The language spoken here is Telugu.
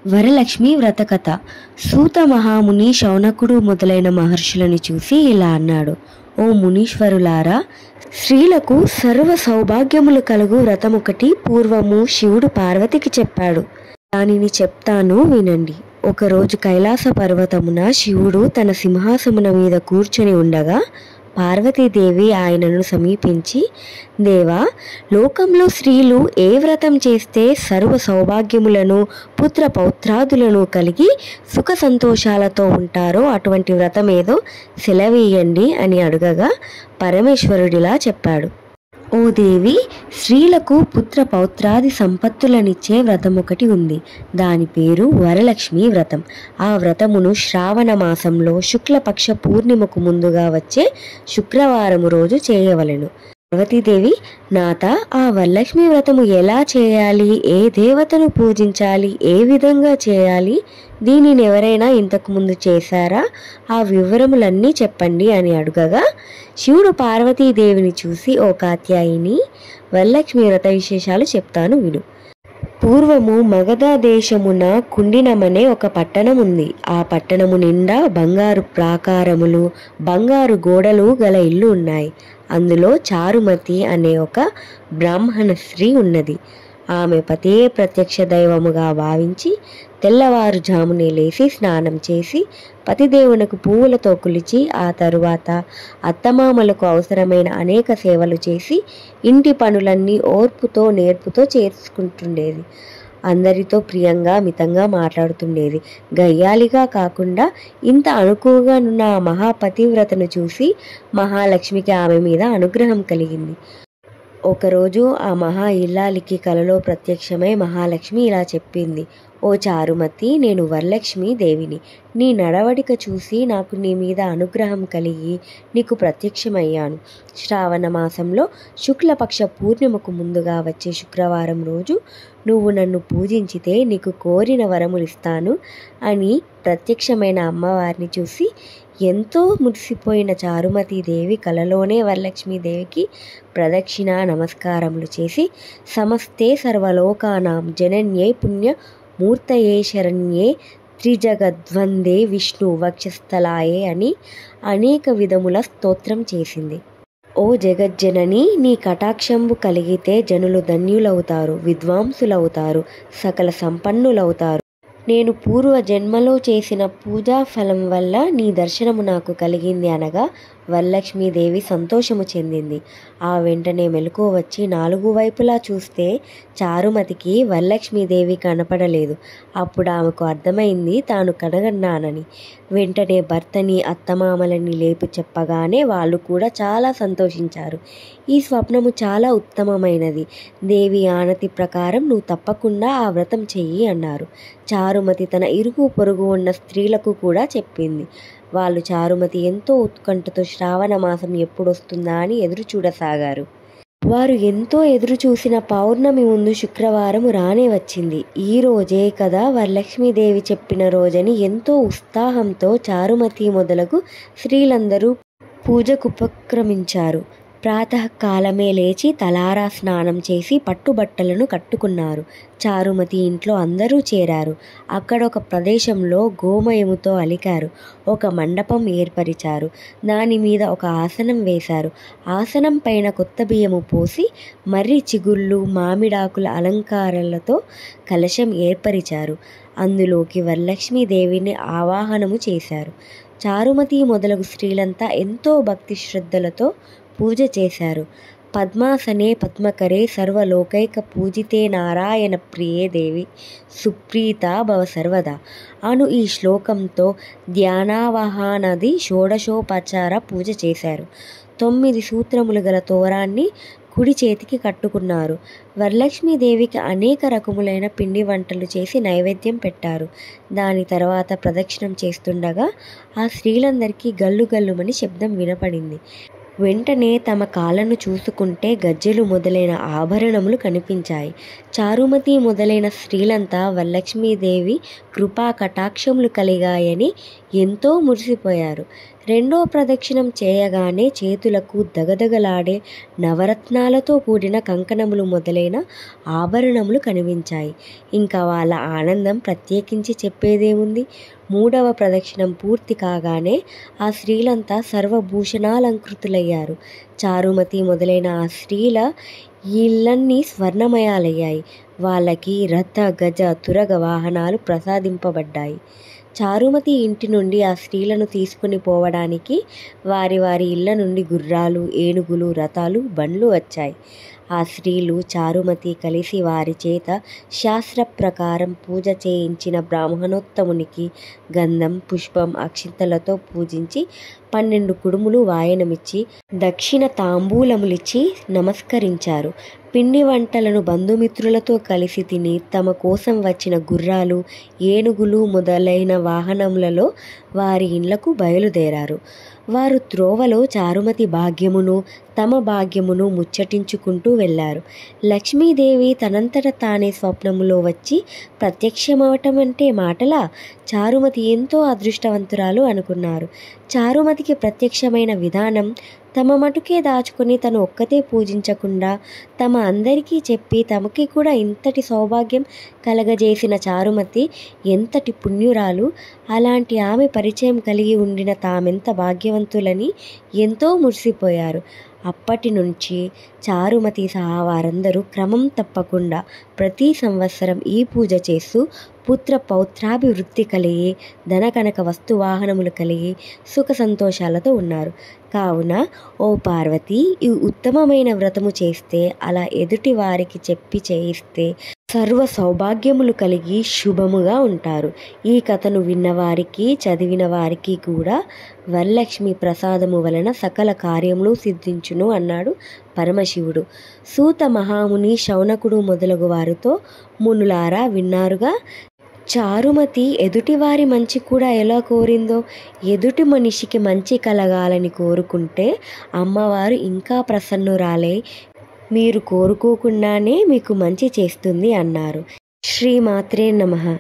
వరలక్ష్మి వ్రతకథ. సూత మహాముని శౌనకుడు మొదలైన మహర్షులను చూసి ఇలా అన్నాడు: ఓ మునీశ్వరులారా, స్త్రీలకు సర్వ సౌభాగ్యములు కలుగు వ్రతమొకటి పూర్వము శివుడు పార్వతికి చెప్పాడు. దానిని చెప్తాను, వినండి. ఒకరోజు కైలాస పర్వతమున శివుడు తన సింహాసమున మీద కూర్చొని ఉండగా పార్వతీదేవి ఆయనను సమీపించి, దేవా, లోకంలో స్త్రీలు ఏ వ్రతం చేస్తే సర్వ సౌభాగ్యములను పుత్ర పౌత్రాదులను కలిగి సుఖ సంతోషాలతో ఉంటారో అటువంటి వ్రతం ఏదో సెలవీయండి అని అడగగా పరమేశ్వరుడిలా చెప్పాడు: ఓ దేవి, స్త్రీలకు పుత్ర పౌత్రాది సంపత్తులనిచ్చే వ్రతం ఒకటి ఉంది. దాని పేరు వరలక్ష్మి వ్రతం. ఆ వ్రతమును శ్రావణ మాసంలో శుక్లపక్ష పూర్ణిమకు ముందుగా వచ్చే శుక్రవారము రోజు చేయవలెను. పార్వతీదేవి, నాథ, ఆ వరలక్ష్మి వ్రతము ఎలా చేయాలి, ఏ దేవతను పూజించాలి, ఏ విధంగా చేయాలి, దీనిని ఎవరైనా ఇంతకు ముందు చేశారా, ఆ వివరములన్నీ చెప్పండి అని అడగగా శివుడు పార్వతీదేవిని చూసి, ఓ కాత్యాయిని, వరలక్ష్మి వ్రత విశేషాలు చెప్తాను విను. పూర్వము మగధ దేశమున కుండినమనే ఒక పట్టణం ఉంది. ఆ పట్టణము నిండా బంగారు ప్రాకారములు, బంగారు గోడలు గల ఇల్లు ఉన్నాయి. అందులో చారుమతి అనే ఒక బ్రాహ్మణ స్త్రీ ఉన్నది. ఆమె పతే ప్రత్యక్ష దైవముగా భావించి తెల్లవారుజామునే లేచి స్నానం చేసి పతిదేవునకు పువ్వులతో కొలిచి ఆ తరువాత అత్తమామలకు అవసరమైన అనేక సేవలు చేసి ఇంటి పనులన్నీ ఓర్పుతో నేర్పుతో చేసుకుంటుండేది. అందరితో ప్రియంగా మితంగా మాట్లాడుతుండేది. గయ్యాలిగా కాకుండా ఇంత అనుకువగా ఉన్న ఆ మహాపతివ్రతను చూసి మహాలక్ష్మికి ఆమె మీద అనుగ్రహం కలిగింది. ఒకరోజు ఆ మహా ఇల్లాలికి కలలో ప్రత్యక్షమై మహాలక్ష్మి ఇలా చెప్పింది: ఓ చారుమతి, నేను వరలక్ష్మి దేవిని. నీ నడవడిక చూసి నాకు నీ మీద అనుగ్రహం కలిగి నీకు ప్రత్యక్షమయ్యాను. శ్రావణ మాసంలో శుక్లపక్ష పూర్ణిమకు ముందుగా వచ్చే శుక్రవారం రోజు నువ్వు నన్ను పూజించితే నీకు కోరిన వరములిస్తాను అని ప్రత్యక్షమైన అమ్మవారిని చూసి ఎంతో మురిసిపోయిన చారుమతీదేవి కలలోనే వరలక్ష్మీదేవికి ప్రదక్షిణ నమస్కారములు చేసి, సమస్తే సర్వలోకానాం జనన్యే పుణ్య మూర్తయే శరణ్యే త్రిజగద్వందే విష్ణు వక్షస్థలాయే అని అనేక విధముల స్తోత్రం చేసింది. ఓ జగజ్జనని, నీ కటాక్షంబు కలిగితే జనులు ధన్యులవుతారు, విద్వాంసులవుతారు, సకల సంపన్నులవుతారు. నేను పూర్వ జన్మలో చేసిన పూజా ఫలం వల్ల నీ దర్శనము నాకు కలిగింది అనగా వరలక్ష్మీదేవి సంతోషము చెందింది. ఆ వెంటనే మెలకువ వచ్చి నాలుగు వైపులా చూస్తే చారుమతికి వరలక్ష్మీదేవి కనపడలేదు. అప్పుడు ఆమెకు అర్థమైంది తాను కనగన్నానని. వెంటనే భర్తని అత్తమామలని లేపి చెప్పగానే వాళ్ళు కూడా చాలా సంతోషించారు. ఈ స్వప్నము చాలా ఉత్తమమైనది. దేవి ఆనతి ప్రకారం నువ్వు తప్పకుండా ఆ వ్రతం చెయ్యి అన్నారు. చారుమతి తన ఇరుగు పొరుగు ఉన్న స్త్రీలకు కూడా చెప్పింది. వాళ్ళు చారుమతి ఎంతో ఉత్కంఠతో శ్రావణ మాసం ఎప్పుడొస్తుందా అని ఎదురు చూడసాగారు. వారు ఎంతో ఎదురు చూసిన పౌర్ణమి ముందు శుక్రవారం రానే వచ్చింది. ఈ రోజే కదా వరలక్ష్మీదేవి చెప్పిన రోజని ఎంతో ఉత్సాహంతో చారుమతి మొదలగు స్త్రీలందరూ పూజకు ఉపక్రమించారు. ప్రాతకాలమే లేచి తలారా స్నానం చేసి పట్టుబట్టలను కట్టుకున్నారు. చారుమతి ఇంట్లో అందరూ చేరారు. అక్కడ ఒక ప్రదేశంలో గోమయముతో అలికారు. ఒక మండపం ఏర్పరిచారు. దాని మీద ఒక ఆసనం వేశారు. ఆసనం పైన కొత్త బియ్యము పోసి మర్రి చిగుళ్ళు, మామిడాకుల అలంకారాలతో కలశం ఏర్పరిచారు. అందులోకి వరలక్ష్మీదేవిని ఆవాహనము చేశారు. చారుమతి మొదలగు స్త్రీలంతా ఎంతో భక్తి శ్రద్ధలతో పూజ చేశారు. పద్మాసనే పద్మకరే సర్వలోకైక పూజితే నారాయణ ప్రియే దేవి సుప్రీత భవ సర్వదా అను ఈ శ్లోకంతో ధ్యానావాహనది షోడశోపచార పూజ చేశారు. 9 సూత్రములు గల తోరాన్ని కుడి చేతికి కట్టుకున్నారు. వరలక్ష్మీదేవికి అనేక రకములైన పిండి వంటలు చేసి నైవేద్యం పెట్టారు. దాని తర్వాత ప్రదక్షిణం చేస్తుండగా ఆ స్త్రీలందరికీ గల్లు గల్లుమని శబ్దం వినపడింది. వెంటనే తమ కాళ్ళను చూసుకుంటే గజ్జెలు మొదలైన ఆభరణములు కనిపించాయి. చారుమతి మొదలైన స్త్రీలంతా వరలక్ష్మీదేవి కృపా కటాక్షములు కలిగాయని ఎంతో మురిసిపోయారు. రెండో ప్రదక్షిణం చేయగానే చేతులకు దగదగలాడే నవరత్నాలతో కూడిన కంకణములు మొదలైన ఆభరణములు కనిపించాయి. ఇంకా వాళ్ళ ఆనందం ప్రత్యేకించి చెప్పేదేముంది. మూడవ ప్రదక్షిణం పూర్తి కాగానే ఆ స్త్రీలంతా సర్వభూషణాలంకృతులయ్యారు. చారుమతి మొదలైన ఆ స్త్రీల ఇళ్ళన్నీ స్వర్ణమయాలయ్యాయి. వాళ్ళకి రథ గజ తురగ వాహనాలు ప్రసాదింపబడ్డాయి. చారుమతి ఇంటి నుండి ఆ స్త్రీలను తీసుకుని పోవడానికి వారి వారి ఇళ్ళ నుండి గుర్రాలు, ఏనుగులు, రథాలు, బండ్లు వచ్చాయి. ఆ స్త్రీలు చారుమతి కలిసి వారి చేత శాస్త్ర ప్రకారం పూజ చేయించిన బ్రాహ్మణోత్తమునికి గంధం, పుష్పం, అక్షింతలతో పూజించి 12 కుడుములు వాయనమిచ్చి దక్షిణ తాంబూలములిచ్చి నమస్కరించారు. పిండి వంటలను బంధుమిత్రులతో కలిసి తిని తమ కోసం వచ్చిన గుర్రాలు, ఏనుగులు మొదలైన వాహనములలో వారి ఇండ్లకు బయలుదేరారు. వారు త్రోవలో చారుమతి భాగ్యమును తమ భాగ్యమును ముచ్చటించుకుంటూ వెళ్ళారు. లక్ష్మీదేవి తనంతట తానే స్వప్నములో వచ్చి ప్రత్యక్షమవటం అంటే మాటలా? చారుమతి ఎంతో అదృష్టవంతురాలు అనుకున్నారు. చారుమతికి ప్రత్యక్షమైన విధానం తమ మటుకే దాచుకొని తను ఒక్కతే పూజించకుండా తమ అందరికీ చెప్పి తమకి కూడా ఇంతటి సౌభాగ్యం కలగజేసిన చారుమతి ఎంతటి పుణ్యురాలు. అలాంటి ఆమె పరిచయం కలిగి ఉండిన తామెంత భాగ్యవంతులని ఎంతో మురిసిపోయారు. అప్పటి నుంచి చారుమతి సహా వారందరూ క్రమం తప్పకుండా ప్రతి సంవత్సరం ఈ పూజ చేస్తూ పుత్ర పౌత్రాభివృద్ధి కలిగి ధనకనక వస్తువాహనములు కలిగి సుఖ సంతోషాలతో ఉన్నారు. కావున ఓ పార్వతి, ఈ ఉత్తమమైన వ్రతము చేస్తే, అలా ఎదుటి వారికి చెప్పి చేయిస్తే సర్వ సౌభాగ్యములు కలిగి శుభముగా ఉంటారు. ఈ కథను విన్నవారికి చదివిన వారికి కూడా వరలక్ష్మి ప్రసాదము వలన సకల కార్యములు సిద్ధించును అన్నాడు పరమశివుడు. సూత మహాముని, శౌనకుడు మొదలగు వారితో, మునులారా విన్నారుగా, చారుమతి ఎదుటివారి మంచి కూడా ఎలా కోరిందో. ఎదుటి మనిషికి మంచి కలగాలని కోరుకుంటే అమ్మవారు ఇంకా ప్రసన్నురాలై మీరు కోరుకోకుండానే మీకు మంచి చేస్తుంది అన్నారు. శ్రీమాత్రే నమః.